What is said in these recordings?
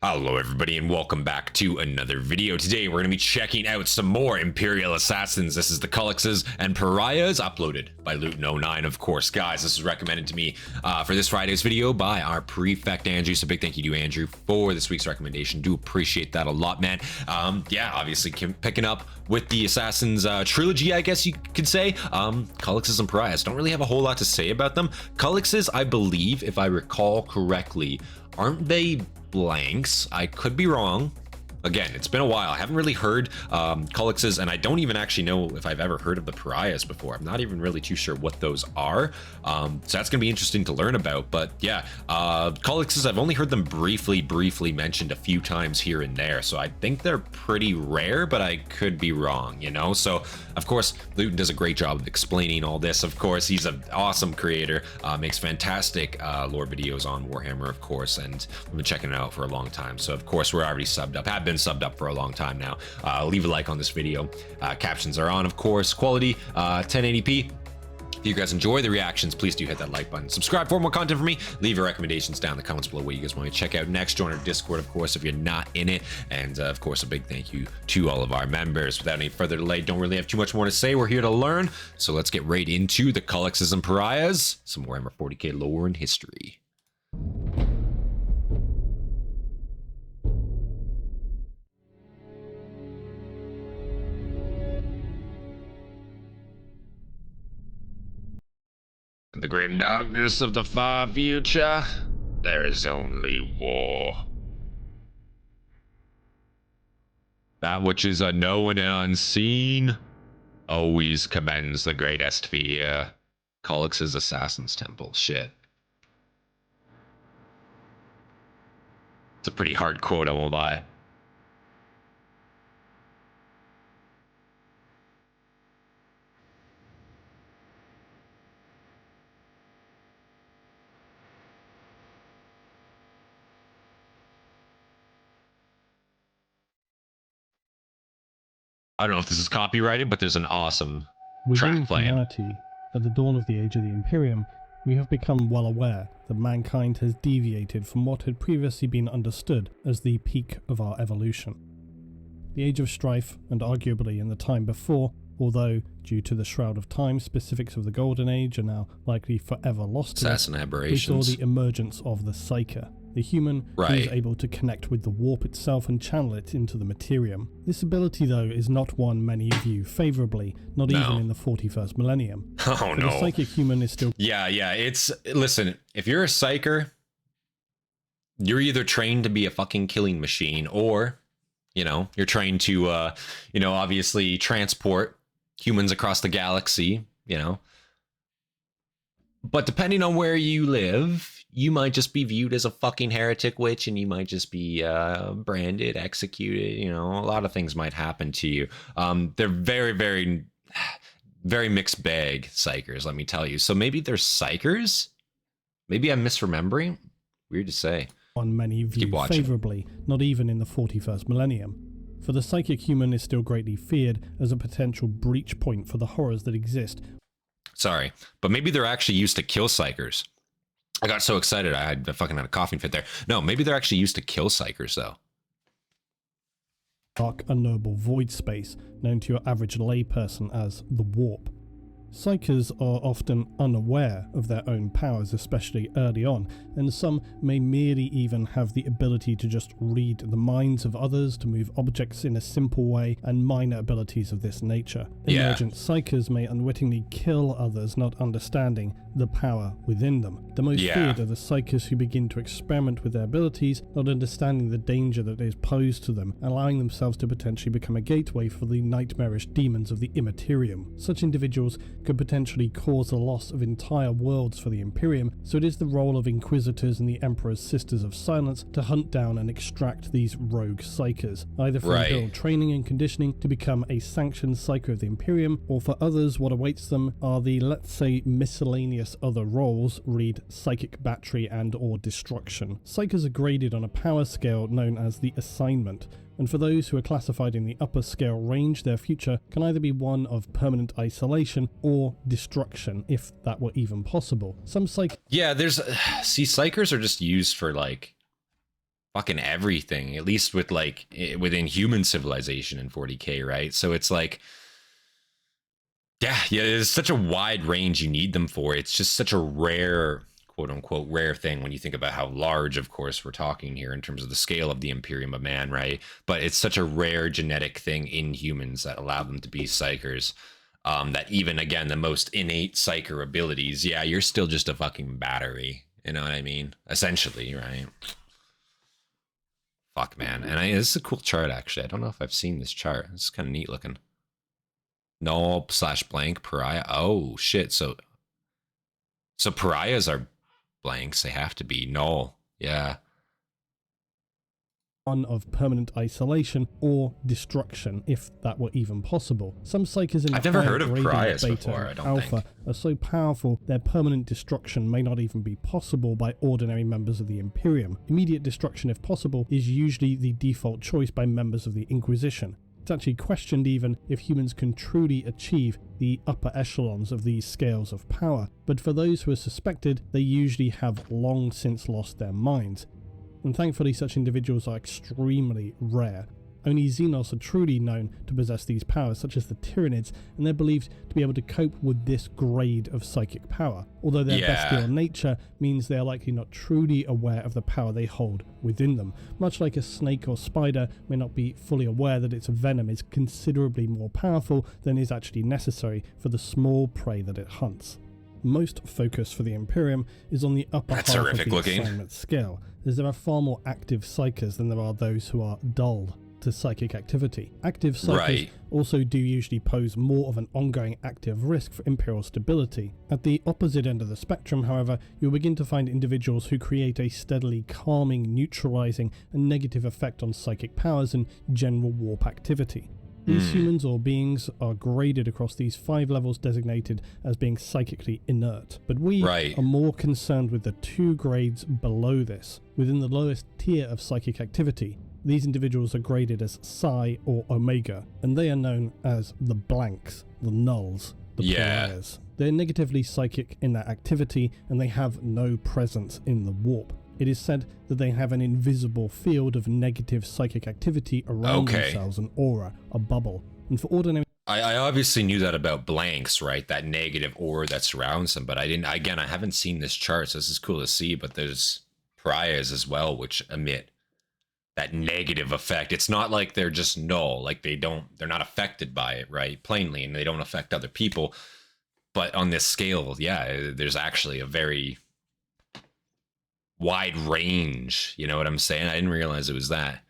Hello everybody and welcome back to another video. Today we're going to be checking out some more Imperial Assassins. This is the Culexus and Pariahs, uploaded by luetin09, of course. Guys, this is recommended to me for this Friday's video by our Prefect Andrew. So big thank you to Andrew for this week's recommendation. Do appreciate that a lot, man. Yeah, obviously picking up with the Assassins trilogy, I guess you could say. Culexus and Pariahs. Don't really have a whole lot to say about them. Culexus, I believe, if I recall correctly, aren't they blanks? I could be wrong. Again, it's been a while. I haven't really heard Culexus, and I don't even actually know if I've ever heard of the Pariahs before. I'm not even really too sure what those are. So that's going to be interesting to learn about. But yeah, Culexus, I've only heard them briefly mentioned a few times here and there. So I think they're pretty rare, but I could be wrong, you know? So, of course, luetin does a great job of explaining all this. Of course, he's an awesome creator, makes fantastic lore videos on Warhammer, of course, and we've been checking it out for a long time. So, of course, we're already subbed up. Have been subbed up for a long time now. Leave a like on this video. Captions are on, of course. Quality 1080p. If you guys enjoy the reactions, please do hit that like button. Subscribe for more content from me. Leave your recommendations down in the comments below what you guys want me to check out next. Join our Discord, of course, if you're not in it. And of course, a big thank you to all of our members. Without any further delay, don't really have too much more to say. We're here to learn. So let's get right into the Culexus and Pariahs, some Warhammer 40k lore and history. In the great darkness of the far future, there is only war. That which is unknown and unseen always commends the greatest fear. Culex's Assassin's Temple. Shit. It's a pretty hard quote, I won't lie. I don't know if this is copyrighted, but there's an awesome track playing. Humanity, at the dawn of the age of the Imperium, we have become well aware that mankind has deviated from what had previously been understood as the peak of our evolution. The Age of Strife, and arguably in the time before, although due to the Shroud of Time, specifics of the Golden Age are now likely forever lost to us, we saw the emergence of the Psyker, the human who is able to connect with the warp itself and channel it into the materium. This ability, though, is not one many view favourably, not even in the 41st millennium. Oh no. The psychic human is still... Yeah, it's... Listen, if you're a Psyker, you're either trained to be a fucking killing machine, or, you know, you're trained to, you know, obviously transport humans across the galaxy, you know. But depending on where you live, you might just be viewed as a fucking heretic witch, and you might just be branded, executed. You know, a lot of things might happen to you. They're very mixed bag Psykers, let me tell you. So maybe they're Psykers? Maybe I'm misremembering? Weird to say. On many view favourably, not even in the 41st millennium. For the psychic human is still greatly feared as a potential breach point for the horrors that exist. Sorry, but maybe they're actually used to kill Psykers. I got so excited I had a coughing fit there. No, maybe they're actually used to kill Psykers, though. Dark, unknowable void space, known to your average layperson as the warp. Psykers are often unaware of their own powers, especially early on, and some may merely even have the ability to just read the minds of others, to move objects in a simple way, and minor abilities of this nature. Emergent Psykers may unwittingly kill others, not understanding the power within them. The most feared are the Psykers who begin to experiment with their abilities, not understanding the danger that is posed to them, allowing themselves to potentially become a gateway for the nightmarish demons of the Imperium. Such individuals could potentially cause the loss of entire worlds for the Imperium, so it is the role of Inquisitors and the Emperor's Sisters of Silence to hunt down and extract these rogue Psykers, either for Imperial training and conditioning to become a sanctioned Psyker of the Imperium, or for others what awaits them are the, let's say, miscellaneous other roles, read Psychic Battery and or Destruction. Psykers are graded on a power scale known as the Assignment, and for those who are classified in the upper scale range, their future can either be one of permanent isolation or destruction, if that were even possible. Some Psykers... Yeah, there's... See, Psykers are just used for, like, fucking everything, at least with like within human civilization in 40k, right? So it's like, yeah, there's such a wide range you need them for. It's just such a rare, quote unquote, rare thing when you think about how large, of course, we're talking here in terms of the scale of the Imperium of Man, right? But it's such a rare genetic thing in humans that allow them to be Psykers. That even, again, the most innate Psyker abilities, yeah, you're still just a fucking battery. You know what I mean? Essentially, right? Fuck, man. And this is a cool chart, actually. I don't know if I've seen this chart. It's kind of neat looking. Null / blank pariah. Oh, shit. So pariahs are blanks. They have to be null. Yeah. One of permanent isolation or destruction, if that were even possible. Some Psykers in the I've never heard of gradient pariahs beta before, I and don't alpha think. are so powerful their permanent destruction may not even be possible by ordinary members of the Imperium. Immediate destruction, if possible, is usually the default choice by members of the Inquisition. It's actually questioned even if humans can truly achieve the upper echelons of these scales of power, but for those who are suspected, they usually have long since lost their minds. And thankfully such individuals are extremely rare. Only Xenos are truly known to possess these powers, such as the Tyranids, and they're believed to be able to cope with this grade of psychic power, although their bestial nature means they are likely not truly aware of the power they hold within them, much like a snake or spider may not be fully aware that its venom is considerably more powerful than is actually necessary for the small prey that it hunts. Most focus for the Imperium is on the upper half of the assignment scale, as there are far more active Psykers than there are those who are dulled to psychic activity. Active Psykers also do usually pose more of an ongoing active risk for Imperial stability. At the opposite end of the spectrum, however, you'll begin to find individuals who create a steadily calming, neutralizing, and negative effect on psychic powers and general warp activity. These humans or beings are graded across these 5 levels designated as being psychically inert, but we are more concerned with the 2 grades below this. Within the lowest tier of psychic activity, these individuals are graded as Psi or Omega, and they are known as the blanks, the nulls, the pariahs. They're negatively psychic in their activity, and they have no presence in the warp. It is said that they have an invisible field of negative psychic activity around themselves, an aura, a bubble. And for ordinary... I obviously knew that about blanks, right? That negative aura that surrounds them, but I haven't seen this chart, so this is cool to see, but there's pariahs as well, which emit that negative effect. It's not like they're just null, like they're not affected by it, right? Plainly, and they don't affect other people. But on this scale, yeah, there's actually a very wide range, you know what I'm saying? I didn't realize it was that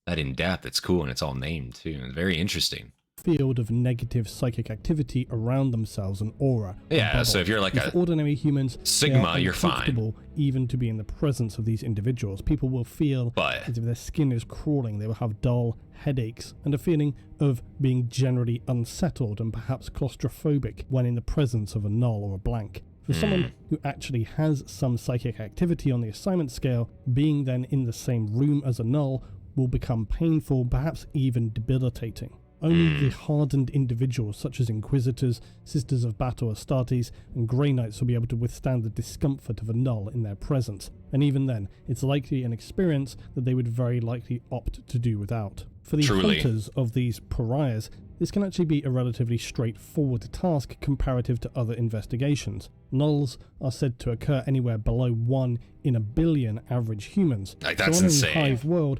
in depth. It's cool, and it's all named too. It's very interesting. Field of negative psychic activity around themselves, an aura. Yeah, so if you're like a ordinary humans, Sigma, you're fine. Even to be in the presence of these individuals. People will feel as if their skin is crawling. They will have dull headaches and a feeling of being generally unsettled and perhaps claustrophobic when in the presence of a null or a blank. For someone who actually has some psychic activity on the assignment scale, being then in the same room as a null will become painful, perhaps even debilitating. Only the hardened individuals such as Inquisitors, Sisters of Battle, Hastatis, and Grey Knights will be able to withstand the discomfort of a null in their presence, and even then, it's likely an experience that they would very likely opt to do without. For the hunters of these pariahs, this can actually be a relatively straightforward task comparative to other investigations. Nulls are said to occur anywhere below 1 in a billion average humans. Like, that's insane. In Hive world,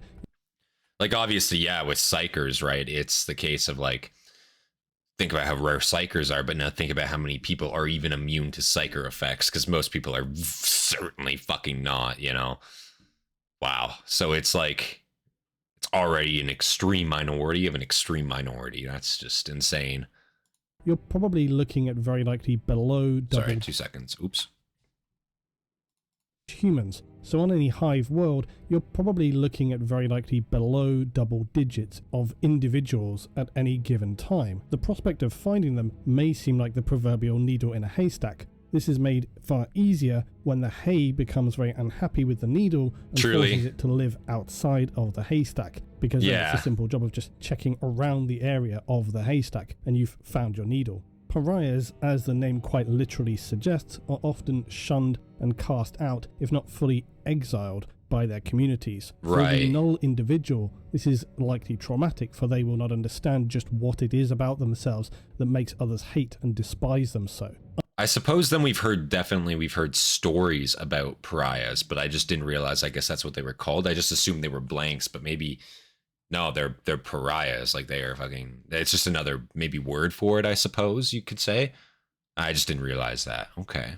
like, obviously, yeah, with Psykers, right, it's the case of, like, think about how rare Psykers are, but now think about how many people are even immune to Psyker effects, because most people are certainly fucking not, you know? Wow. So it's like, it's already an extreme minority of an extreme minority. That's just insane. You're probably looking at very likely below double... Sorry, 2 seconds. Oops. Humans. So on any Hive world, you're probably looking at very likely below double digits of individuals at any given time. The prospect of finding them may seem like the proverbial needle in a haystack. This is made far easier when the hay becomes very unhappy with the needle and forces it to live outside of the haystack, because it's a simple job of just checking around the area of the haystack and you've found your needle. Pariahs, as the name quite literally suggests, are often shunned and cast out, if not fully exiled, by their communities. For Right. the null individual, this is likely traumatic, for they will not understand just what it is about themselves that makes others hate and despise them so. I suppose then we've heard stories about pariahs, but I just didn't realize, I guess that's what they were called. I just assumed they were blanks, but maybe, no, they're pariahs. Like they are fucking, it's just another maybe word for it, I suppose you could say. I just didn't realize that. Okay.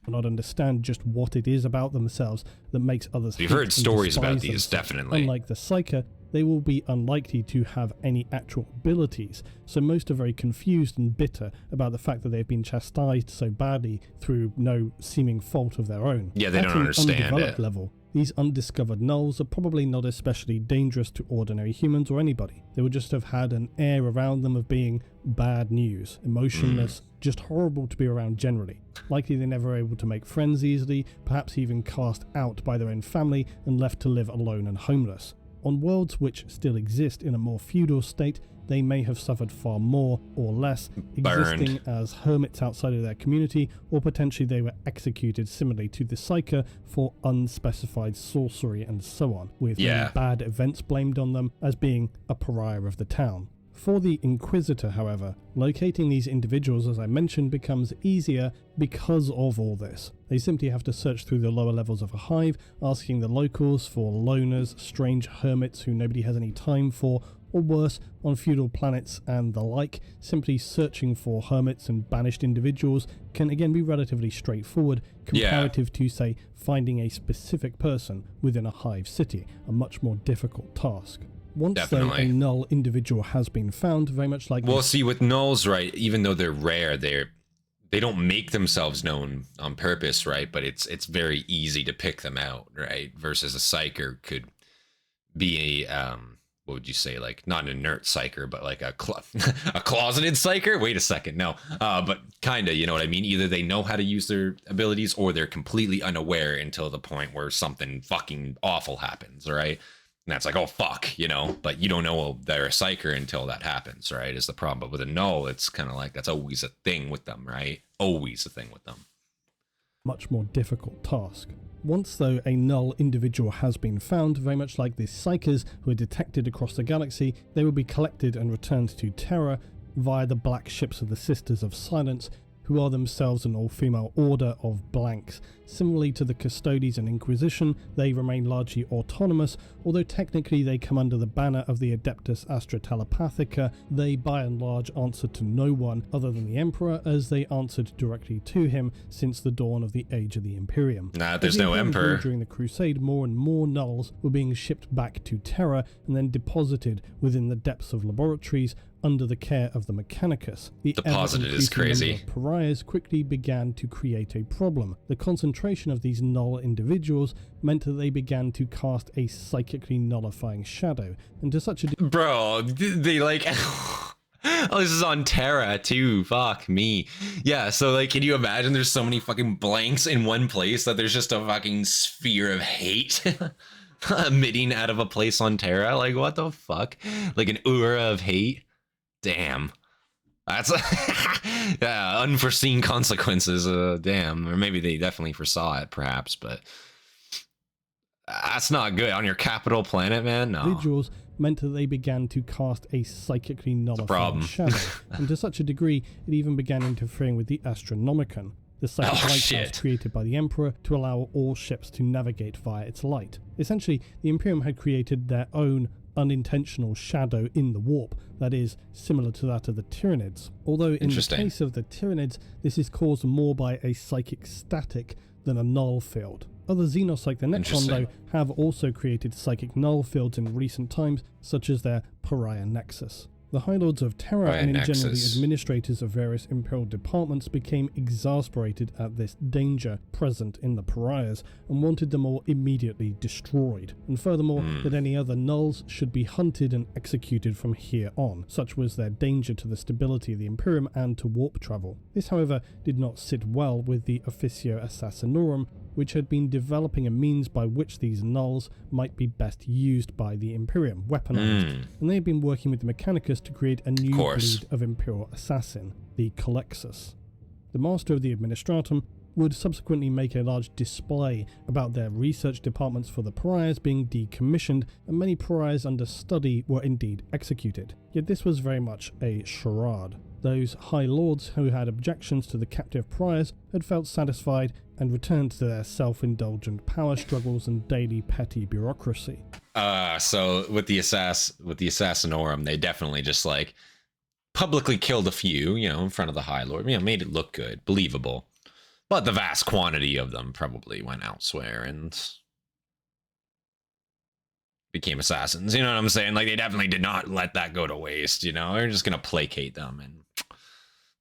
Will not understand just what it is about themselves that makes others hate. You've heard and stories about despise these, themselves. definitely. Unlike the Psyker, they will be unlikely to have any actual abilities, so most are very confused and bitter about the fact that they've been chastised so badly through no seeming fault of their own. Yeah, they At don't an understand undeveloped it. level, these undiscovered nulls are probably not especially dangerous to ordinary humans or anybody. They would just have had an air around them of being bad news, emotionless, just horrible to be around generally. Likely they never were able to make friends easily, perhaps even cast out by their own family and left to live alone and homeless. On worlds which still exist in a more feudal state, they may have suffered far more or less, existing as hermits outside of their community, or potentially they were executed similarly to the Psyker for unspecified sorcery and so on, with many bad events blamed on them as being a pariah of the town. For the Inquisitor, however, locating these individuals, as I mentioned, becomes easier because of all this. They simply have to search through the lower levels of a hive, asking the locals for loners, strange hermits who nobody has any time for, or worse, on feudal planets and the like. Simply searching for hermits and banished individuals can again be relatively straightforward, comparative to, say, finding a specific person within a hive city, a much more difficult task. Once though a null individual has been found, very much like... Well, see, with nulls, right, even though they're rare, they don't make themselves known on purpose, right? But it's very easy to pick them out, right? Versus a psyker could be a, what would you say, like, not an inert psyker, but like a closeted psyker? Wait a second, no. But kinda, you know what I mean? Either they know how to use their abilities or they're completely unaware until the point where something fucking awful happens, right? And that's like, oh, fuck, you know, but you don't know they're a psyker until that happens, right? Is the problem. But with a null, it's kind of like that's always a thing with them, right? Always a thing with them. Much more difficult task. Once, though, a null individual has been found, very much like the Psykers who are detected across the galaxy, they will be collected and returned to Terra via the black ships of the Sisters of Silence, who are themselves an all-female order of blanks. Similarly to the Custodes and Inquisition, they remain largely autonomous, although technically they come under the banner of the Adeptus Astra Telepathica. They by and large answer to no one other than the Emperor, as they answered directly to him since the dawn of the Age of the Imperium. Nah, there's no Emperor. During the Crusade, more and more nulls were being shipped back to Terra and then deposited within the depths of laboratories under the care of the Mechanicus. The deposited is crazy. Number of pariahs quickly began to create a problem. The concentration of these null individuals meant that they began to cast a psychically nullifying shadow, and to such a bro, they like oh, this is on Terra too, fuck me. Yeah, so like, can you imagine there's so many fucking blanks in one place that there's just a fucking sphere of hate emitting out of a place on Terra? Like, what the fuck? Like an aura of hate? Damn, that's yeah, unforeseen consequences. Damn, or maybe they definitely foresaw it, perhaps, but that's not good on your capital planet, man. No. Individuals meant that they began to cast a psychically nullifying shadow, and to such a degree it even began interfering with the Astronomicon, the psychic lighthouse created by the Emperor to allow all ships to navigate via its light. Essentially, the Imperium had created their own unintentional shadow in the warp that is similar to that of the Tyranids. Although in the case of the Tyranids, this is caused more by a psychic static than a null field. Other Xenos like the Necron, though, have also created psychic null fields in recent times, such as their Pariah Nexus. The High Lords of Terra and in general the administrators of various imperial departments became exasperated at this danger present in the pariahs and wanted them all immediately destroyed, and furthermore that any other nulls should be hunted and executed from here on. Such was their danger to the stability of the Imperium and to warp travel. This, however, did not sit well with the Officio Assassinorum, which had been developing a means by which these nulls might be best used by the Imperium, weaponized, and they had been working with the Mechanicus to create a new breed of Imperial assassin, the Culexus. The Master of the Administratum would subsequently make a large display about their research departments for the pariahs being decommissioned, and many pariahs under study were indeed executed. Yet this was very much a charade. Those high lords who had objections to the captive pariahs had felt satisfied and returned to their self-indulgent power struggles and daily petty bureaucracy. So with the Assassinorum, they definitely just like publicly killed a few, you know, in front of the High Lord, you know, made it look good, believable. But the vast quantity of them probably went elsewhere and became assassins. You know what I'm saying? Like, they definitely did not let that go to waste, you know? They're just going to placate them.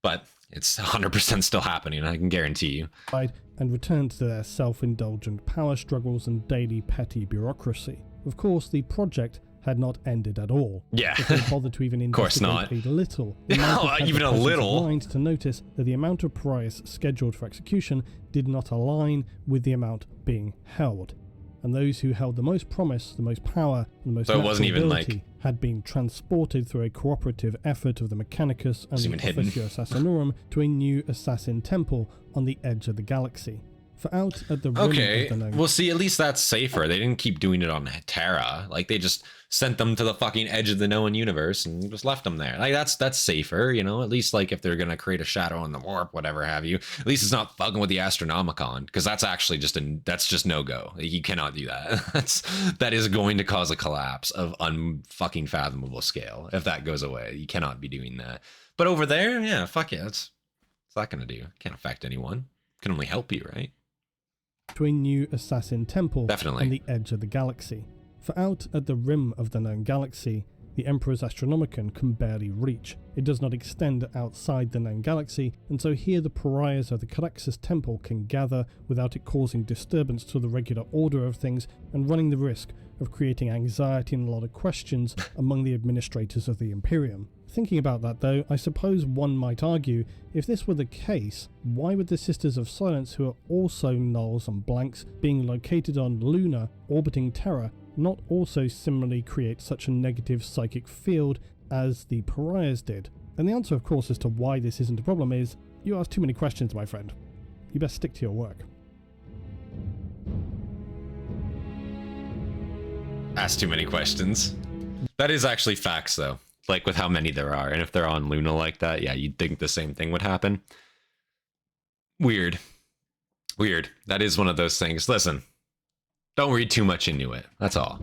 But it's 100% still happening, I can guarantee you. And returned to their self-indulgent power struggles and daily petty bureaucracy. Of course, the project had not ended at all. Yeah. If they bothered to even investigate a little. No, even a little. Mind to notice that the amount of pariahs scheduled for execution did not align with the amount being held. And those who held the most promise, the most power, and the most ability had been transported through a cooperative effort of the Mechanicus and the Officio Assassinorum to a new assassin temple on the edge of the galaxy. For out at the rim of the known... Well, see, at least that's safer. They didn't keep doing it on Terra. Like, they just sent them to the fucking edge of the known universe and just left them there. Like, that's safer, you know? At least, like, if they're gonna create a shadow on the warp, whatever have you, at least it's not fucking with the Astronomicon, because that's actually just no-go. Like, you cannot do that. That is going to cause a collapse of unfucking fathomable scale. If that goes away, you cannot be doing that. But over there, yeah, fuck yeah, what's that gonna do? Can't affect anyone. Can only help you, right? To a new assassin temple on the edge of the galaxy. For out at the rim of the known galaxy, the Emperor's Astronomicon can barely reach. It does not extend outside the known galaxy, and so here the pariahs of the Culexus temple can gather without it causing disturbance to the regular order of things and running the risk of creating anxiety and a lot of questions among the administrators of the Imperium. Thinking about that though, I suppose one might argue, if this were the case, why would the Sisters of Silence, who are also nulls and blanks, being located on Luna, orbiting Terra, not also similarly create such a negative psychic field as the pariahs did? And the answer, of course, as to why this isn't a problem is, you ask too many questions, my friend. You best stick to your work. Ask too many questions. That is actually facts, though. Like, with how many there are, and if they're on Luna like that, yeah, you'd think the same thing would happen. Weird. That is one of those things. Listen, don't read too much into it. That's all.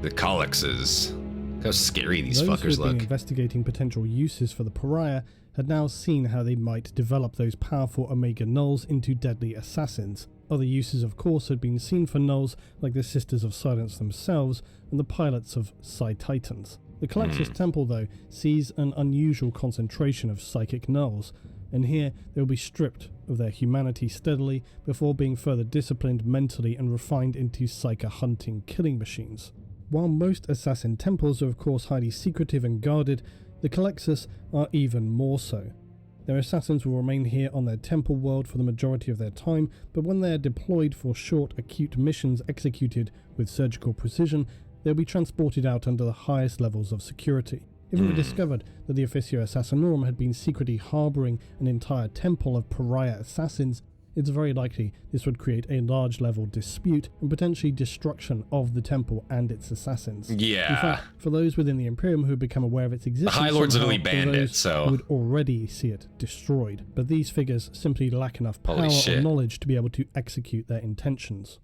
The Culexes. Look how scary these fuckers look. Those who had been investigating potential uses for the Pariah had now seen how they might develop those powerful Omega nulls into deadly assassins. Other uses, of course, had been seen for nulls like the Sisters of Silence themselves and the pilots of Psi Titans. The Culexus Temple, though, sees an unusual concentration of psychic nulls, and here they will be stripped of their humanity steadily before being further disciplined mentally and refined into psyker hunting killing machines. While most assassin temples are of course highly secretive and guarded, the Culexus are even more so. Their assassins will remain here on their temple world for the majority of their time, but when they are deployed for short, acute missions executed with surgical precision, they'll be transported out under the highest levels of security. If it were discovered that the Officio Assassinorum had been secretly harbouring an entire temple of pariah assassins, it's very likely this would create a large-level dispute and potentially destruction of the temple and its assassins. Yeah. In fact, for those within the Imperium who become aware of its existence, the High Lords literally banned it, so would already see it destroyed. But these figures simply lack enough power or knowledge to be able to execute their intentions.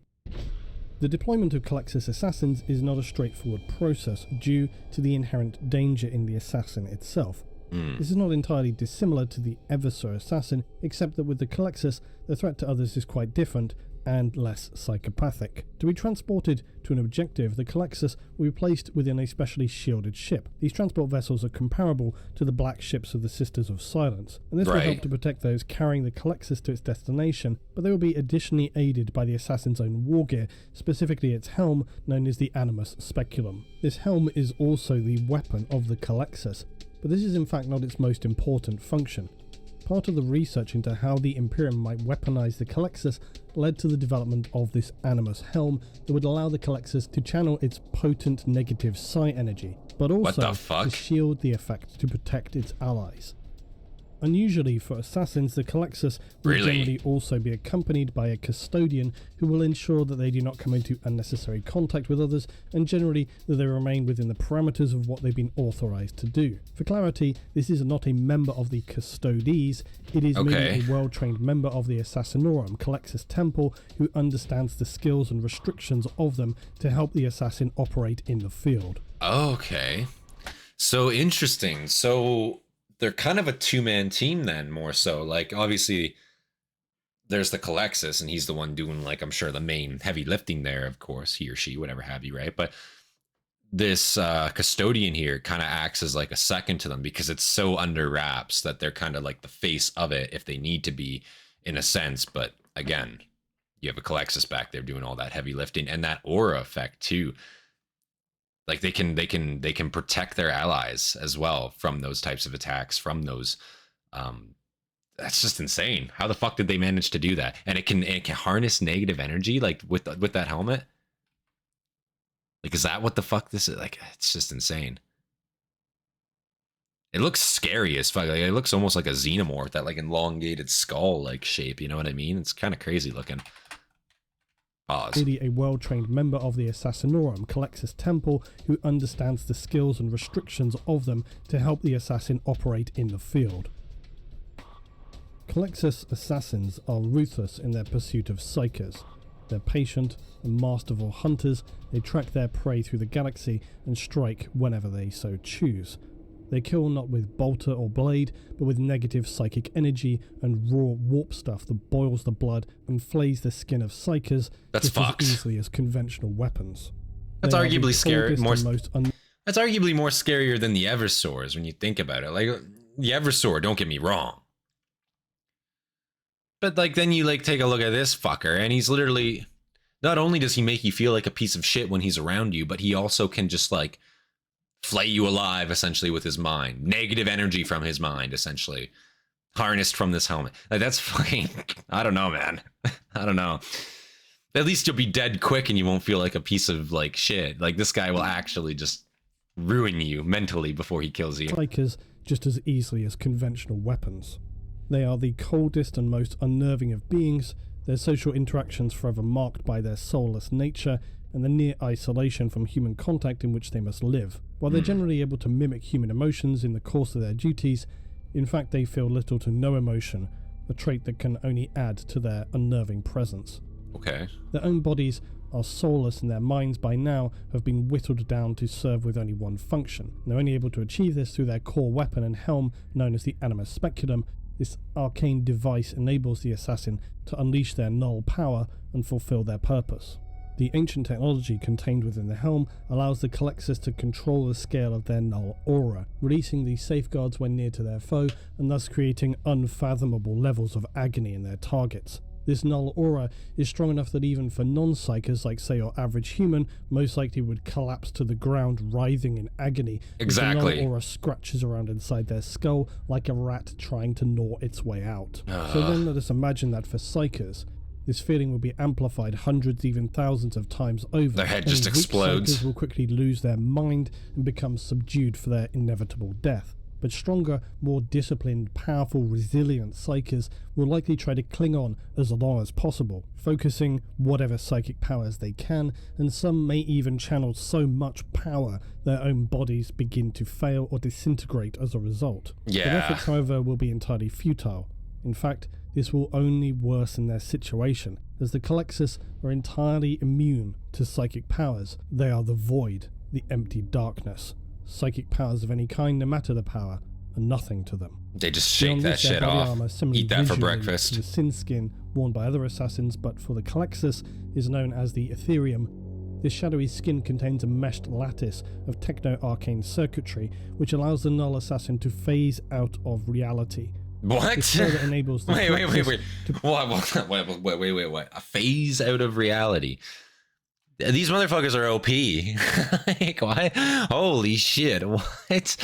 The deployment of Culexus assassins is not a straightforward process due to the inherent danger in the assassin itself. This is not entirely dissimilar to the Eversor assassin, except that with the Culexus, the threat to others is quite different and less psychopathic. To be transported to an objective, the Culexus will be placed within a specially shielded ship. These transport vessels are comparable to the black ships of the Sisters of Silence, and this will help to protect those carrying the Culexus to its destination, but they will be additionally aided by the assassin's own war gear, specifically its helm, known as the Animus Speculum. This helm is also the weapon of the Culexus, but this is in fact not its most important function. Part of the research into how the Imperium might weaponize the Culexus led to the development of this Animus helm that would allow the Culexus to channel its potent negative psi energy, but also to shield the effect to protect its allies. Unusually for assassins, the Culexus will generally also be accompanied by a custodian who will ensure that they do not come into unnecessary contact with others, and generally that they remain within the parameters of what they've been authorized to do. For clarity, this is not a member of the Custodes, it is merely a well-trained member of the Assassinorum, Culexus Temple, who understands the skills and restrictions of them to help the assassin operate in the field. Okay. So interesting. So they're kind of a two-man team then, more so. Like, obviously, there's the Culexus, and he's the one doing, like, I'm sure the main heavy lifting there, of course, he or she, whatever have you, right? But this custodian here kind of acts as like a second to them because it's so under wraps that they're kind of like the face of it if they need to be, in a sense. But again, you have a Culexus back there doing all that heavy lifting and that aura effect too. Like they can protect their allies as well from those types of attacks, from those that's just insane. How the fuck did they manage to do that? And it can harness negative energy like with that helmet? Like, is that what the fuck this is? Like, it's just insane. It looks scary as fuck. Like, it looks almost like a xenomorph, that like elongated skull like shape, you know what I mean? It's kind of crazy looking. Pause. Really a well-trained member of the Assassinorum, Culexus Temple, who understands the skills and restrictions of them to help the assassin operate in the field. Culexus assassins are ruthless in their pursuit of Psykers. They're patient and masterful hunters. They track their prey through the galaxy and strike whenever they so choose. They kill not with bolter or blade, but with negative psychic energy and raw warp stuff that boils the blood and flays the skin of Psykers just as easily as conventional weapons. That's arguably scary. That's arguably more scarier than the Eversors when you think about it. Like the Eversor, don't get me wrong, but like then you like take a look at this fucker, and he's literally, not only does he make you feel like a piece of shit when he's around you, but he also can just like flay you alive essentially with his mind. Negative energy from his mind essentially harnessed from this helmet. Like that's fucking, I don't know, man. I don't know. At least you'll be dead quick and you won't feel like a piece of like shit. Like this guy will actually just ruin you mentally before he kills you. Psykers just as easily as conventional weapons. They are the coldest and most unnerving of beings, their social interactions forever marked by their soulless nature and the near isolation from human contact in which they must live. While they're generally able to mimic human emotions in the course of their duties, in fact they feel little to no emotion, a trait that can only add to their unnerving presence. Okay. Their own bodies are soulless and their minds by now have been whittled down to serve with only one function. They're only able to achieve this through their core weapon and helm known as the Animus Speculum. This arcane device enables the assassin to unleash their null power and fulfill their purpose. The ancient technology contained within the helm allows the Culexus to control the scale of their null aura, releasing the safeguards when near to their foe and thus creating unfathomable levels of agony in their targets. This null aura is strong enough that even for non-psychers, like say your average human, most likely would collapse to the ground writhing in agony. Exactly. The null aura scratches around inside their skull like a rat trying to gnaw its way out. So then let us imagine that for psychers, this feeling will be amplified hundreds, even thousands of times over. Their head just explodes. Psykers will quickly lose their mind and become subdued for their inevitable death. But stronger, more disciplined, powerful, resilient psykers will likely try to cling on as long as possible, focusing whatever psychic powers they can, and some may even channel so much power their own bodies begin to fail or disintegrate as a result. Yeah. Their efforts, however, will be entirely futile. In fact, this will only worsen their situation, as the Culexus are entirely immune to psychic powers. They are the void, the empty darkness. Psychic powers of any kind, no matter the power, are nothing to them. They just shake that shit off, eat that for breakfast. The sin skin worn by other assassins, but for the Culexus, is known as the Imperium. This shadowy skin contains a meshed lattice of techno-arcane circuitry, which allows the null assassin to phase out of reality. What? This further enables the wait. What? A phase out of reality. These motherfuckers are OP. Like, what? Holy shit. What?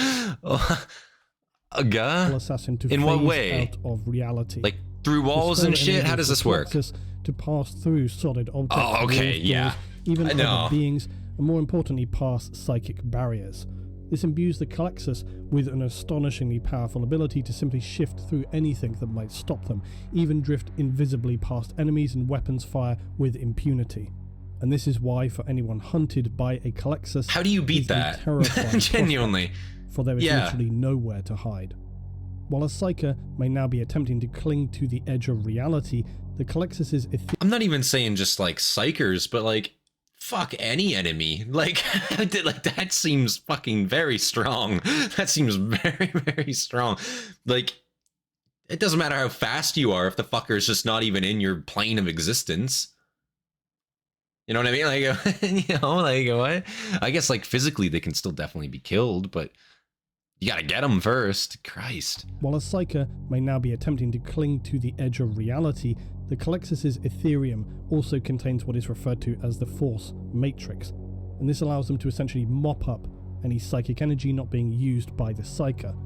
Assassin to in phase what way? Out of reality. Like through walls and shit? How does this work? To pass through solid objects. Oh, okay, walls, yeah. Doors, even other beings, and more importantly, pass psychic barriers. This imbues the Culexus with an astonishingly powerful ability to simply shift through anything that might stop them, even drift invisibly past enemies and weapons fire with impunity. And this is why, for anyone hunted by a Culexus, how do you beat that? Genuinely. For there is literally nowhere to hide. While a Psyker may now be attempting to cling to the edge of reality, the Culexus is... I'm not even saying just like Psykers, but like, fuck any enemy. Like, that seems fucking very strong. That seems very, very strong. Like, it doesn't matter how fast you are if the fucker is just not even in your plane of existence. You know what I mean? Like, you know, like, what? I guess, like, physically they can still definitely be killed, but you gotta get them first. Christ. While a Psyker may now be attempting to cling to the edge of reality, the Culexus's Ethereum also contains what is referred to as the Force Matrix, and this allows them to essentially mop up any psychic energy not being used by the Psyker.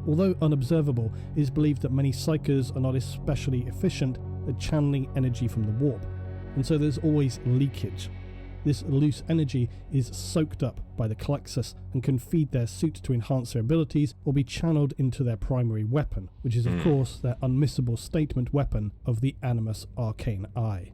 Although unobservable, it is believed that many Psykers are not especially efficient at channeling energy from the warp, and so there's always leakage. This loose energy is soaked up by the Culexus and can feed their suit to enhance their abilities or be channeled into their primary weapon, which is of course their unmissable statement weapon of the Animus Arcane Eye.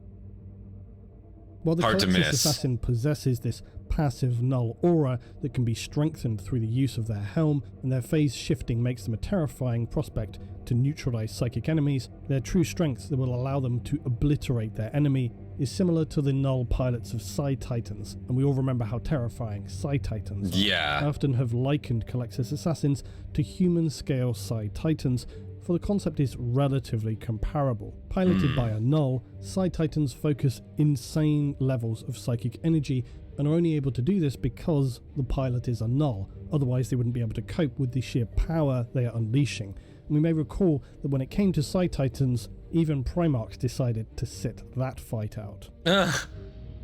While the Culexus assassin possesses this passive null aura that can be strengthened through the use of their helm, and their phase shifting makes them a terrifying prospect to neutralize psychic enemies, their true strength that will allow them to obliterate their enemy is similar to the null pilots of Psi Titans, and we all remember how terrifying Psi Titans are. Yeah. I often have likened Culexus assassins to human-scale Psi Titans, for the concept is relatively comparable. Piloted by a null, Psi Titans focus insane levels of psychic energy and are only able to do this because the pilot is a null, otherwise they wouldn't be able to cope with the sheer power they are unleashing. And we may recall that when it came to Psi Titans, even Primarchs decided to sit that fight out.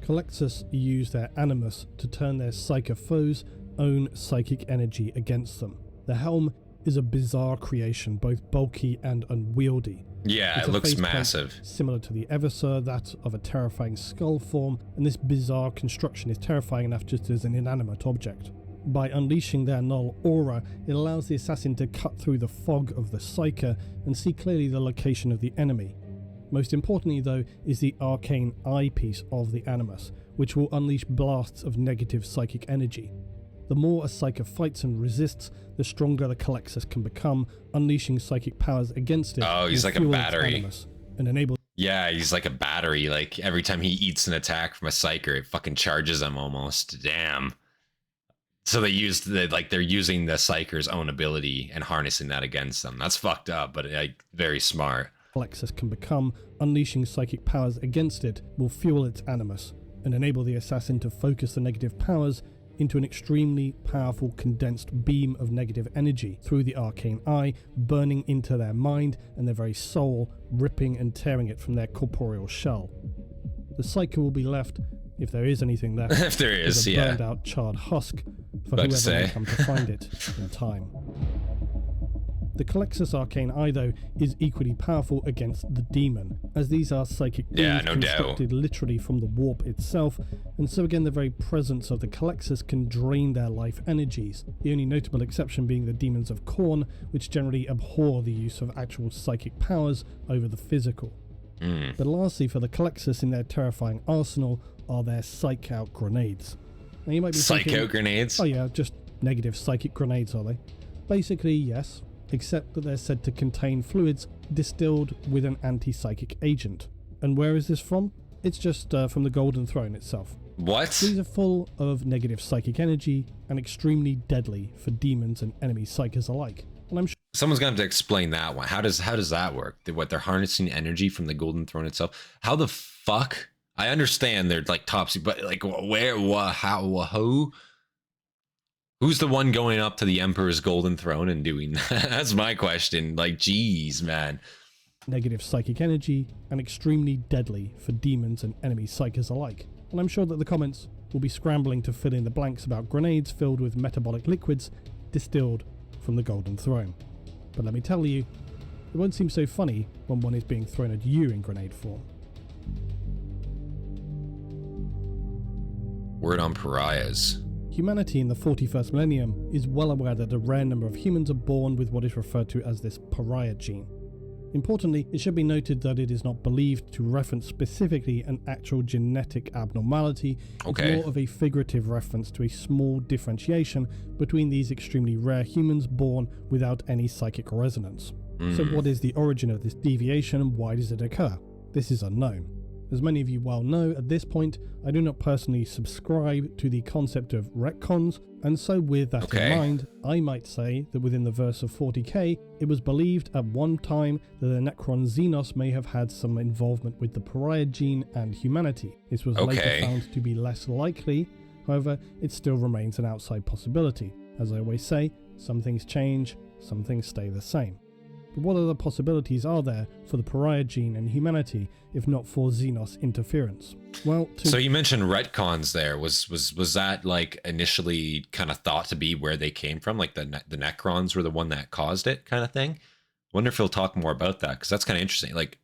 Culexus use their animus to turn their Psyker foes' own psychic energy against them. The helm is a bizarre creation, both bulky and unwieldy. Yeah, it looks massive. Similar to the Eversur, that of a terrifying skull form, and this bizarre construction is terrifying enough just as an inanimate object. By unleashing their null aura, it allows the assassin to cut through the fog of the Psyker and see clearly the location of the enemy. Most importantly though is the arcane eye piece of the Animus, which will unleash blasts of negative psychic energy. The more a Psyker fights and resists, the stronger the Culexus can become, unleashing psychic powers against it. Oh, he's like a battery. And enable. Yeah, he's like a battery. Like every time he eats an attack from a Psyker, it fucking charges him almost. Damn. So they used they're using the Psyker's own ability and harnessing that against them. That's fucked up, but like very smart. Culexus can become, unleashing psychic powers against it will fuel its animus and enable the assassin to focus the negative powers into an extremely powerful condensed beam of negative energy through the arcane eye, burning into their mind and their very soul, ripping and tearing it from their corporeal shell. The Psyker will be left, if there is anything left, if there is, with a burned out charred husk for whoever may come to find it in time. The Culexus Arcane Eye, though, is equally powerful against the demon, as these are psychic beings constructed literally from the warp itself, and so again the very presence of the Culexus can drain their life energies, the only notable exception being the demons of Khorne, which generally abhor the use of actual psychic powers over the physical. But lastly, for the Culexus in their terrifying arsenal are their Psych Out grenades. Now you might be thinking, grenades? Oh yeah, just negative psychic grenades, are they? Basically, yes. Except that they're said to contain fluids distilled with an anti-psychic agent. And where is this from? It's just from the Golden Throne itself. What? These are full of negative psychic energy and extremely deadly for demons and enemy psychers alike. And I'm sure someone's gonna have to explain that one. How does that work? They're harnessing energy from the Golden Throne itself? How the fuck? I understand they're like topsy, but like where, how, who? Who's the one going up to the Emperor's Golden Throne and doing that? That's my question. Like, geez, man. Negative psychic energy and extremely deadly for demons and enemy psychers alike. And I'm sure that the comments will be scrambling to fill in the blanks about grenades filled with metabolic liquids distilled from the Golden Throne. But let me tell you, it won't seem so funny when one is being thrown at you in grenade form. Word on Pariahs. Humanity in the 41st millennium is well aware that a rare number of humans are born with what is referred to as this pariah gene. Importantly, it should be noted that it is not believed to reference specifically an actual genetic abnormality. It's more of a figurative reference to a small differentiation between these extremely rare humans born without any psychic resonance. So what is the origin of this deviation and why does it occur? This is unknown. As many of you well know, at this point, I do not personally subscribe to the concept of retcons, and so with that in mind, I might say that within the verse of 40k, it was believed at one time that the Necron Xenos may have had some involvement with the pariah gene and humanity. This was later found to be less likely, however, it still remains an outside possibility. As I always say, some things change, some things stay the same. But what other possibilities are there for the pariah gene and humanity, if not for Xenos interference? Well, so you mentioned retcons there. Was that like initially kind of thought to be where they came from? Like the Necrons were the one that caused it kind of thing? Wonder if he'll talk more about that, because that's kind of interesting. Like,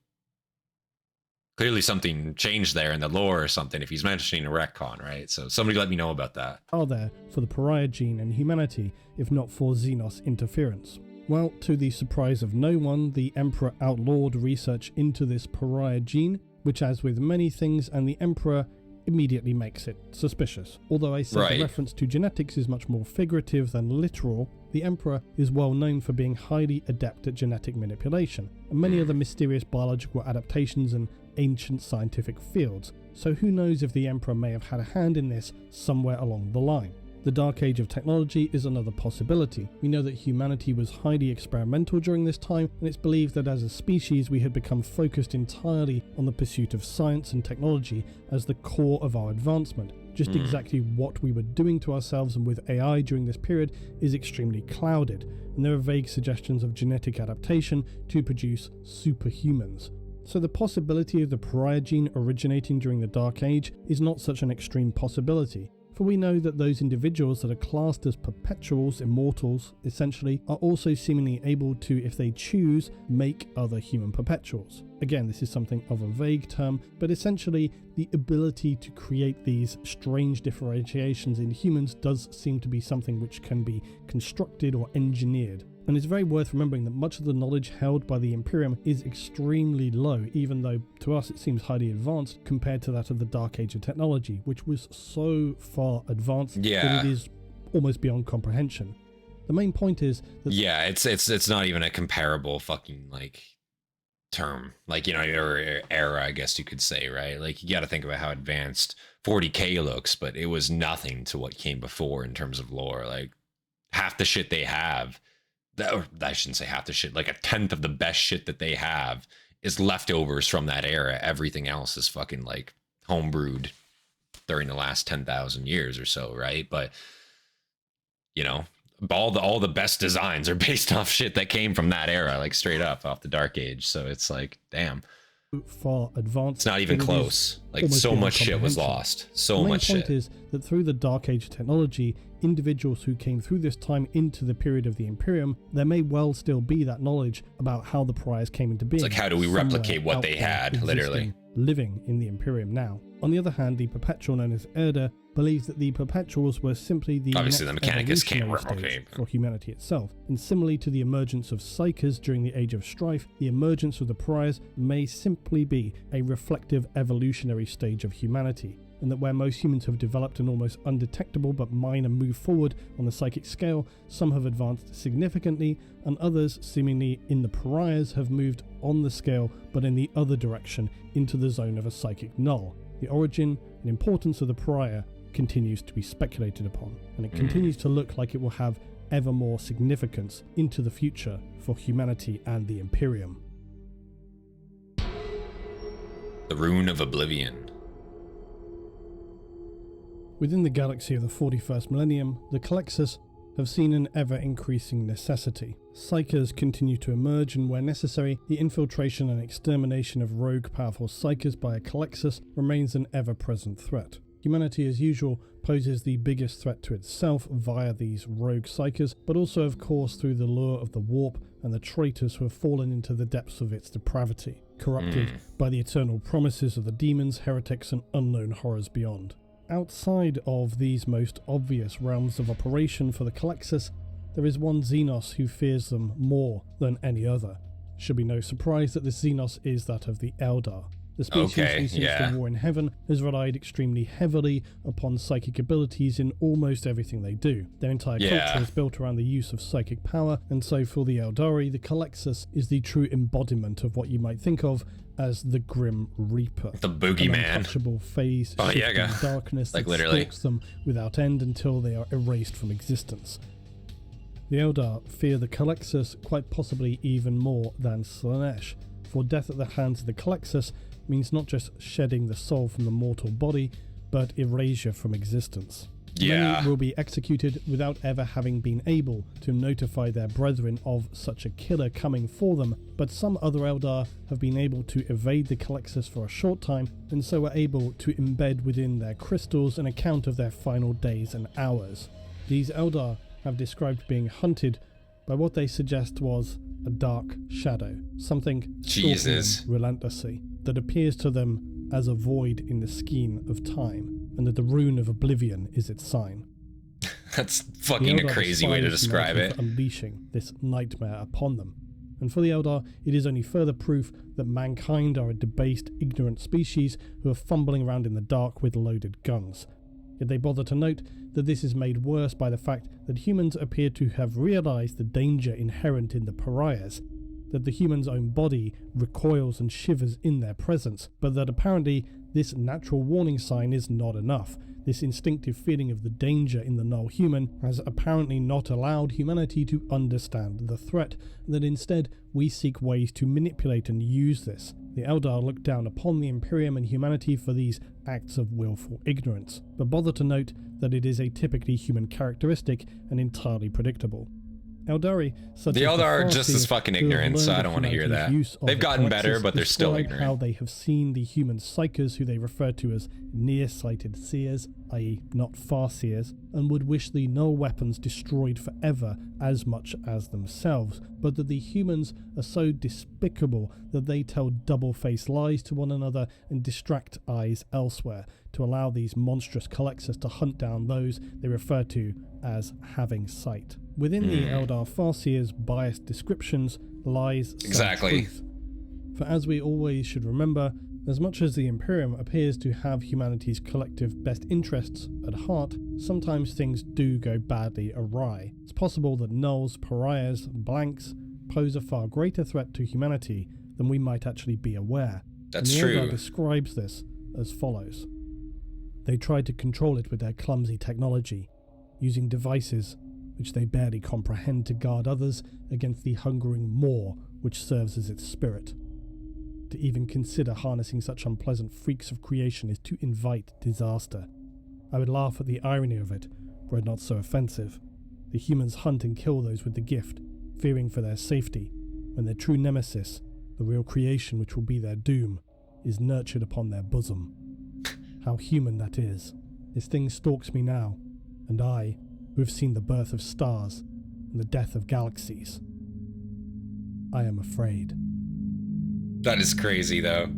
clearly something changed there in the lore or something if he's mentioning a retcon, right? So somebody let me know about that. Are there for the pariah gene and humanity, if not for Xenos interference? Well, to the surprise of no one, the Emperor outlawed research into this pariah gene, which, as with many things, and the Emperor immediately makes it suspicious. Although I said the reference to genetics is much more figurative than literal, the Emperor is well known for being highly adept at genetic manipulation, and many other mysterious biological adaptations and ancient scientific fields, so who knows if the Emperor may have had a hand in this somewhere along the line. The Dark Age of technology is another possibility. We know that humanity was highly experimental during this time, and it's believed that as a species we had become focused entirely on the pursuit of science and technology as the core of our advancement. Just exactly what we were doing to ourselves and with AI during this period is extremely clouded, and there are vague suggestions of genetic adaptation to produce superhumans. So the possibility of the pariah gene originating during the Dark Age is not such an extreme possibility. For we know that those individuals that are classed as perpetuals, immortals, essentially, are also seemingly able to, if they choose, make other human perpetuals. Again, this is something of a vague term, but essentially the ability to create these strange differentiations in humans does seem to be something which can be constructed or engineered. And it's very worth remembering that much of the knowledge held by the Imperium is extremely low, even though to us it seems highly advanced compared to that of the Dark Age of technology, which was so far advanced that it is almost beyond comprehension. The main point is that it's not even a comparable fucking like term, like, you know, or era, I guess you could say, right? Like, you got to think about how advanced 40k looks, but it was nothing to what came before in terms of lore. Like, half the shit they have, or I shouldn't say half the shit, like a tenth of the best shit that they have is leftovers from that era. Everything else is fucking like homebrewed during the last 10,000 years or so, right? But, you know, all the best designs are based off shit that came from that era, like straight up off the Dark Age. So it's like, damn, far advanced. It's not even close. Like, so much shit was lost. So much shit. The main point is that through the Dark Age technology, individuals who came through this time into the period of the Imperium, there may well still be that knowledge about how the Pariahs came into being. It's like, how do we replicate what they had, literally? Living in the Imperium now. On the other hand, the Perpetual known as Eldar believes that the Perpetuals were simply the obviously the Mechanicus can't replicate for humanity itself. And similarly to the emergence of Psykers during the Age of Strife, the emergence of the Pariahs may simply be a reflective evolutionary stage of humanity, and that where most humans have developed an almost undetectable but minor move forward on the psychic scale, some have advanced significantly, and others, seemingly in the Pariahs, have moved on the scale but in the other direction into the zone of a psychic null. The origin and importance of the Pariah continues to be speculated upon, and it continues to look like it will have ever more significance into the future for humanity and the Imperium. The Rune of Oblivion. Within the galaxy of the 41st millennium, the Culexus have seen an ever-increasing necessity. Psykers continue to emerge, and where necessary, the infiltration and extermination of rogue powerful Psykers by a Culexus remains an ever-present threat. Humanity, as usual, poses the biggest threat to itself via these rogue Psykers, but also, of course, through the lure of the warp and the traitors who have fallen into the depths of its depravity, corrupted by the eternal promises of the demons, heretics, and unknown horrors beyond. outside of these most obvious realms of operation for the Culexus, there is one Xenos who fears them more than any other. Should be no surprise that this Xenos is that of the Eldar. The species who since the War in Heaven has relied extremely heavily upon psychic abilities in almost everything they do. Their entire culture is built around the use of psychic power, and so for the Eldari, the Culexus is the true embodiment of what you might think of as the Grim Reaper. The boogeyman. An untouchable phase shifting darkness that stalks them without end until they are erased from existence. The Eldar fear the Culexus quite possibly even more than Slaanesh, for death at the hands of the Culexus means not just shedding the soul from the mortal body, but erasure from existence. Many will be executed without ever having been able to notify their brethren of such a killer coming for them, but some other Eldar have been able to evade the Culexus for a short time, and so are able to embed within their crystals an account of their final days and hours. These Eldar have described being hunted by what they suggest was a dark shadow, something stalking them relentlessly, that appears to them as a void in the skein of time, and that the rune of oblivion is its sign. That's fucking a crazy way to describe it. Unleashing this nightmare upon them. And for the Eldar, it is only further proof that mankind are a debased, ignorant species who are fumbling around in the dark with loaded guns. Yet they bother to note that this is made worse by the fact that humans appear to have realized the danger inherent in the pariahs, that the human's own body recoils and shivers in their presence, but that apparently this natural warning sign is not enough. This instinctive feeling of the danger in the null human has apparently not allowed humanity to understand the threat, and that instead we seek ways to manipulate and use this. The Eldar look down upon the Imperium and humanity for these acts of willful ignorance, but bother to note that it is a typically human characteristic and entirely predictable. Eldari, such the as Eldar are just as fucking ignorant, so I don't want to hear that. They've gotten better, but they're still ignorant. How they have seen the human Psykers, who they refer to as nearsighted seers, i.e. not far-seers, and would wish the null weapons destroyed forever as much as themselves, but that the humans are so despicable that they tell double-faced lies to one another and distract eyes elsewhere to allow these monstrous Culexus to hunt down those they refer to as having sight. Within the Eldar Farseer's biased descriptions lies some truth. For as we always should remember, as much as the Imperium appears to have humanity's collective best interests at heart, sometimes things do go badly awry. It's possible that nulls, pariahs, blanks pose a far greater threat to humanity than we might actually be aware. That's true. Eldar describes this as follows. They tried to control it with their clumsy technology, using devices which they barely comprehend to guard others against the hungering maw which serves as its spirit. To even consider harnessing such unpleasant freaks of creation is to invite disaster. I would laugh at the irony of it, were it not so offensive. The humans hunt and kill those with the gift, fearing for their safety, when their true nemesis, the real creation which will be their doom, is nurtured upon their bosom. How human that is. This thing stalks me now, and I, who have seen the birth of stars and the death of galaxies, I am afraid. That is crazy, though.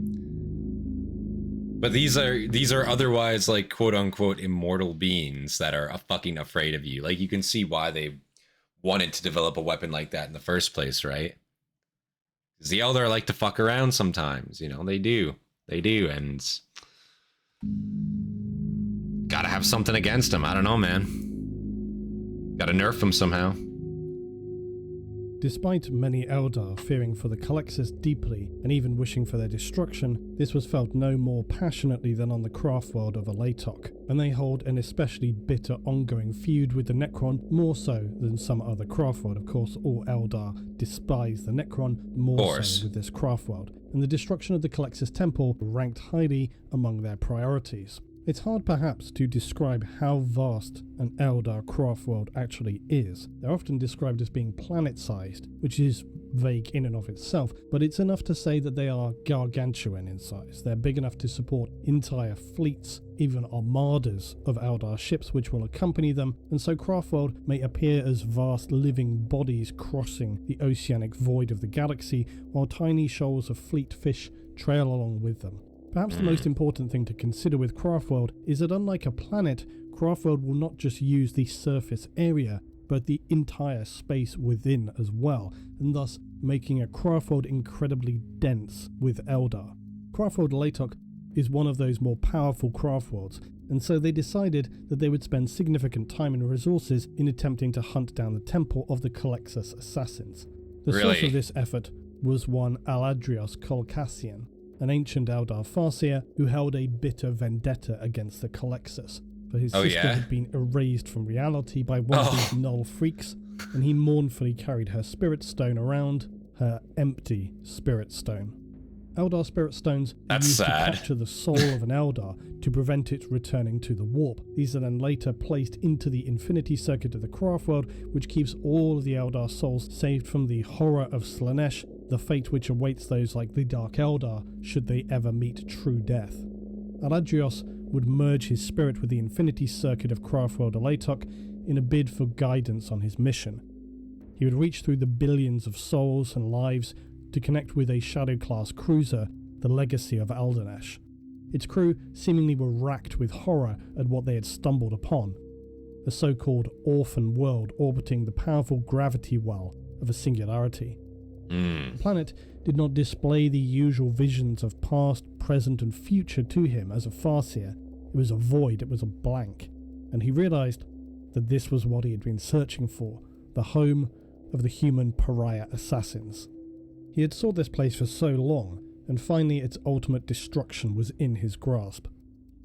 But these are otherwise, like, quote-unquote immortal beings that are fucking afraid of you. Like, you can see why they wanted to develop a weapon like that in the first place, right? Because the Eldar like to fuck around sometimes, you know, they do, and gotta have something against them. I don't know, man. Gotta nerf them somehow. Despite many Eldar fearing for the Culexus deeply and even wishing for their destruction, this was felt no more passionately than on the craft world of Alatok, and they hold an especially bitter ongoing feud with the Necron, more so than some other craft world. Of course, all Eldar despise the Necron more so with this craft world, and the destruction of the Culexus Temple ranked highly among their priorities. It's hard perhaps to describe how vast an Eldar craft world actually is. They're often described as being planet-sized, which is vague in and of itself, but it's enough to say that they are gargantuan in size. They're big enough to support entire fleets, even armadas of Eldar ships which will accompany them, and so Craftworld may appear as vast living bodies crossing the oceanic void of the galaxy, while tiny shoals of fleet fish trail along with them. Perhaps the most important thing to consider with Craftworld is that unlike a planet, Craftworld will not just use the surface area, but the entire space within as well, and thus making a Craftworld incredibly dense with Eldar. Craftworld Luetin is one of those more powerful Craftworlds, and so they decided that they would spend significant time and resources in attempting to hunt down the temple of the Culexus assassins. The source of this effort was one Aladrios Colcassian, an ancient Eldar Farseer who held a bitter vendetta against the Culexus, for his sister had been erased from reality by one of these null freaks, and he mournfully carried her spirit stone around, her empty spirit stone. Eldar spirit stones are used to capture the soul of an Eldar to prevent it returning to the warp. These are then later placed into the infinity circuit of the Craftworld, which keeps all of the Eldar souls saved from the horror of Slaanesh, the fate which awaits those like the Dark Eldar should they ever meet true death. Aladrios would merge his spirit with the infinity circuit of Craftworld Luetin in a bid for guidance on his mission. He would reach through the billions of souls and lives to connect with a Shadow-class cruiser, the legacy of Aldernesh. Its crew seemingly were racked with horror at what they had stumbled upon, a so-called orphan world orbiting the powerful gravity well of a singularity. The planet did not display the usual visions of past, present and future to him as a Farseer. It was a void, it was a blank, and he realised that this was what he had been searching for, the home of the human pariah assassins. He had sought this place for so long, and finally its ultimate destruction was in his grasp.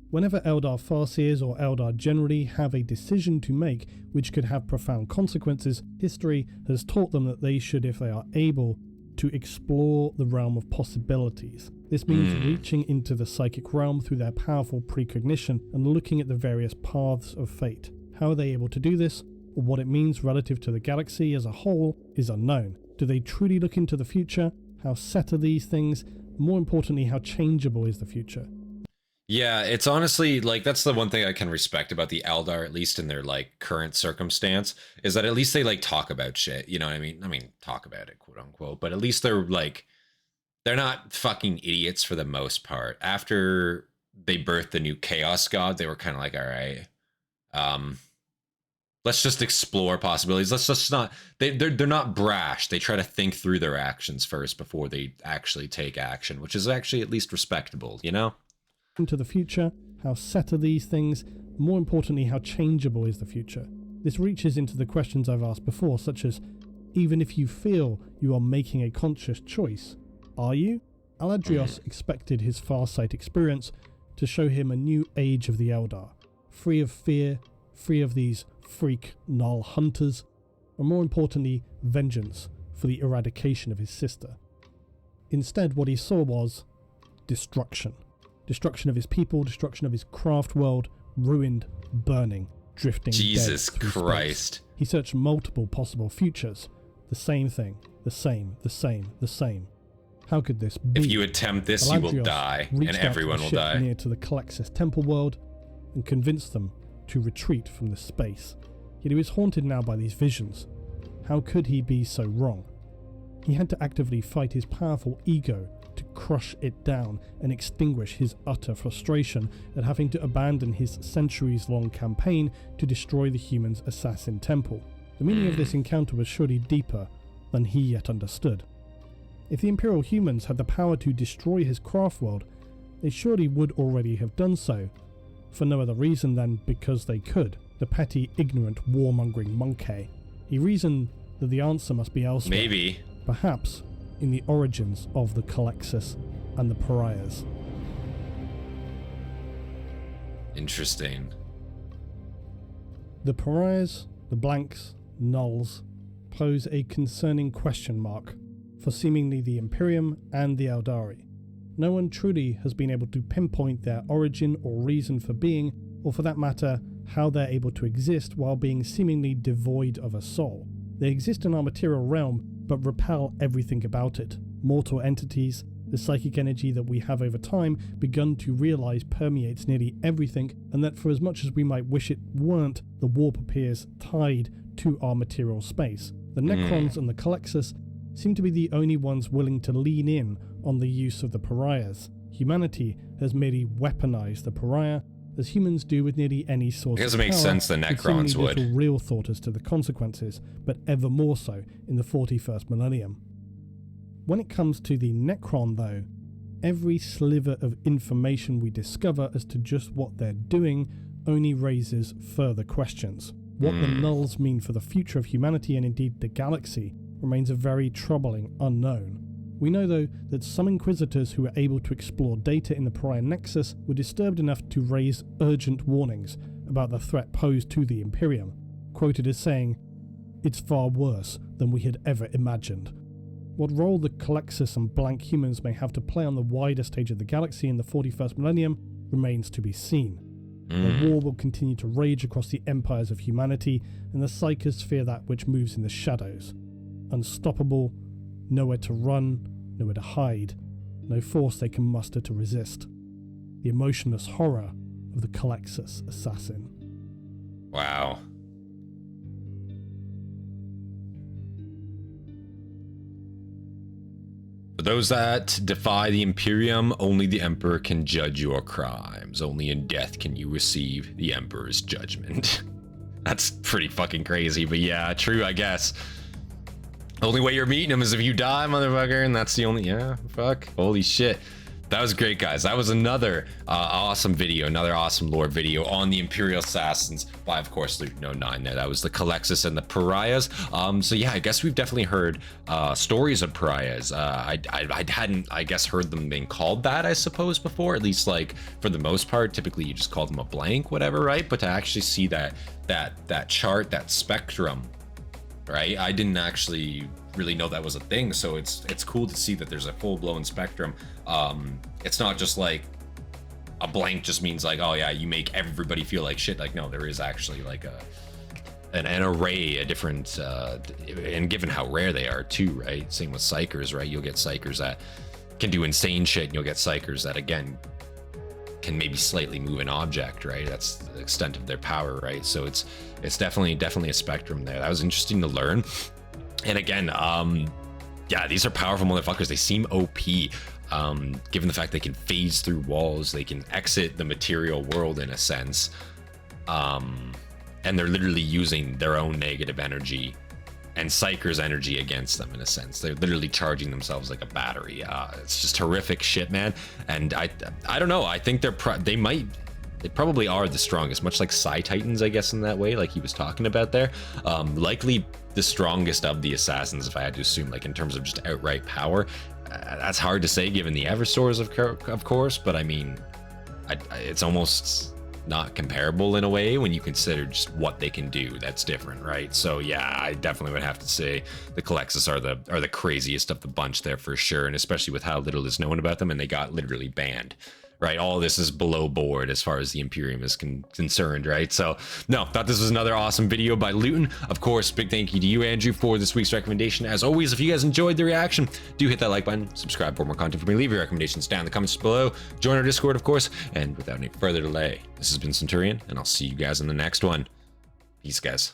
Whenever Eldar Farseers or Eldar generally have a decision to make which could have profound consequences, history has taught them that they should, if they are able, to explore the realm of possibilities. This means reaching into the psychic realm through their powerful precognition and looking at the various paths of fate. How are they able to do this, or what it means relative to the galaxy as a whole, is unknown. Do they truly look into the future? How set are these things? More importantly, how changeable is the future? Yeah, it's honestly, like, that's the one thing I can respect about the Eldar, at least in their, like, current circumstance, is that at least they, like, talk about shit, you know what I mean? I mean, talk about it, quote unquote, but at least they're, like, they're not fucking idiots for the most part. After they birthed the new Chaos God, they were kind of like, all right, let's just explore possibilities. Let's just not, they're not brash. They try to think through their actions first before they actually take action, which is actually at least respectable, you know? Into the future, how set are these things? More importantly, how changeable is the future? This reaches into the questions I've asked before, such as, even if you feel you are making a conscious choice, are you? Aladrios expected his Farsight experience to show him a new age of the Eldar, free of fear, free of these freak null hunters, and more importantly, vengeance for the eradication of his sister. Instead, what he saw was destruction. Destruction of his people, destruction of his craft world, ruined, burning, drifting Jesus dead through Christ. space. He searched multiple possible futures. The same thing. The same. The same. The same. How could this be? If you attempt this, you will die, and everyone will die. Near to the Culexus temple world and convinced them to retreat from the space. Yet he was haunted now by these visions. How could he be so wrong? He had to actively fight his powerful ego to crush it down and extinguish his utter frustration at having to abandon his centuries-long campaign to destroy the humans' assassin temple. The meaning of this encounter was surely deeper than he yet understood. If the Imperial humans had the power to destroy his craft world, they surely would already have done so, for no other reason than because they could. The petty, ignorant, warmongering monkey. He reasoned that the answer must be elsewhere. Maybe. Perhaps in the origins of the Culexus and the Pariahs. Interesting. The Pariahs, the blanks, nulls, pose a concerning question mark for seemingly the Imperium and the Eldari. No one truly has been able to pinpoint their origin or reason for being, or for that matter, how they're able to exist while being seemingly devoid of a soul. They exist in our material realm, but repel everything about it. Mortal entities, the psychic energy that we have over time begun to realize permeates nearly everything, and that for as much as we might wish it weren't, the warp appears tied to our material space. The Necrons and the Culexus seem to be the only ones willing to lean in on the use of the Pariahs. Humanity has merely weaponized the Pariah, as humans do with nearly any source of power. I guess it makes sense the Necrons with would. little real thought as to the consequences, but ever more so in the 41st millennium. When it comes to the Necron, though, every sliver of information we discover as to just what they're doing only raises further questions. What the nulls mean for the future of humanity and indeed the galaxy remains a very troubling unknown. We know, though, that some Inquisitors who were able to explore data in the Pariah Nexus were disturbed enough to raise urgent warnings about the threat posed to the Imperium, quoted as saying, "It's far worse than we had ever imagined." What role the Culexus and blank humans may have to play on the wider stage of the galaxy in the 41st millennium remains to be seen. The war will continue to rage across the empires of humanity, and the Psykers fear that which moves in the shadows. Unstoppable, nowhere to run, nowhere to hide, no force they can muster to resist. The emotionless horror of the Culexus assassin. Wow. For those that defy the Imperium, only the Emperor can judge your crimes. Only in death can you receive the Emperor's judgment. That's pretty fucking crazy, but yeah, true, I guess. Only way you're meeting him is if you die, motherfucker, and that's the only, yeah, fuck. Holy shit. That was great, guys. That was another awesome video, another awesome lore video on the Imperial Assassins by, of course, luetin 09 there. That was the Culexus and the Pariahs. So yeah, I guess we've definitely heard stories of Pariahs. I hadn't, I guess, heard them being called that, I suppose, before, at least like for the most part. Typically you just call them a blank, whatever, right? But to actually see that chart, that spectrum, right? I didn't actually really know that was a thing, so it's cool to see that there's a full-blown spectrum. It's not just like a blank just means like, oh yeah, you make everybody feel like shit. Like, no, there is actually like an array, a different and given how rare they are too, right? Same with Psykers, right? You'll get Psykers that can do insane shit, and you'll get Psykers that again can maybe slightly move an object, right? That's the extent of their power, right? So it's definitely a spectrum there. That was interesting to learn. And again, yeah, these are powerful motherfuckers. They seem OP, given the fact they can phase through walls, they can exit the material world in a sense, and they're literally using their own negative energy and Psyker's energy against them in a sense. They're literally charging themselves like a battery. It's just horrific shit, man. And I don't know. I think they probably are the strongest, much like Psy Titans, I guess, in that way, like he was talking about there. Likely the strongest of the assassins, if I had to assume, like in terms of just outright power. That's hard to say given the Eversors, of course, but I mean, it's almost not comparable in a way when you consider just what they can do. That's different, right? So yeah, I definitely would have to say the Culexus are the craziest of the bunch there for sure, and especially with how little is known about them, and they got literally banned, right? All this is below board as far as the Imperium is concerned, right? So no, thought this was another awesome video by luetin. Of course, big thank you to you, Andrew, for this week's recommendation. As always, if you guys enjoyed the reaction, do hit that like button, subscribe for more content from me, leave your recommendations down in the comments below, join our Discord, of course, and without any further delay, this has been Centurion, and I'll see you guys in the next one. Peace, guys.